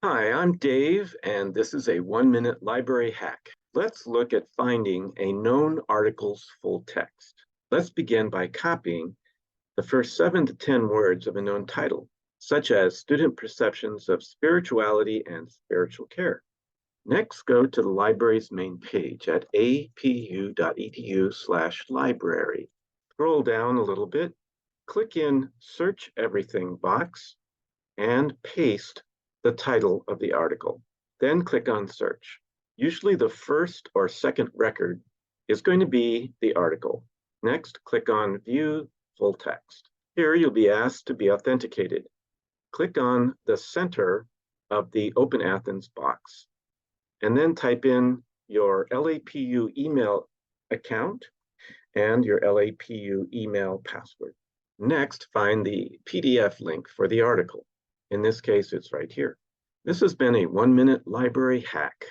Hi, I'm Dave, and this is a 1-minute library hack. Let's look at finding a known article's full text. Let's begin by copying the first 7 to 10 words of a known title, such as Student Perceptions of Spirituality and Spiritual Care. Next, go to the library's main page at apu.edu/library. Scroll down a little bit, click in Search Everything box, and paste the title of the article. Then click on search. Usually the first or second record is going to be the article. Next, click on View Full Text. Here you'll be asked to be authenticated. Click on the center of the Open Athens box, and then type in your LAPU email account and your LAPU email password. Next, find the PDF link for the article. In this case, it's right here. This has been a 1-minute library hack.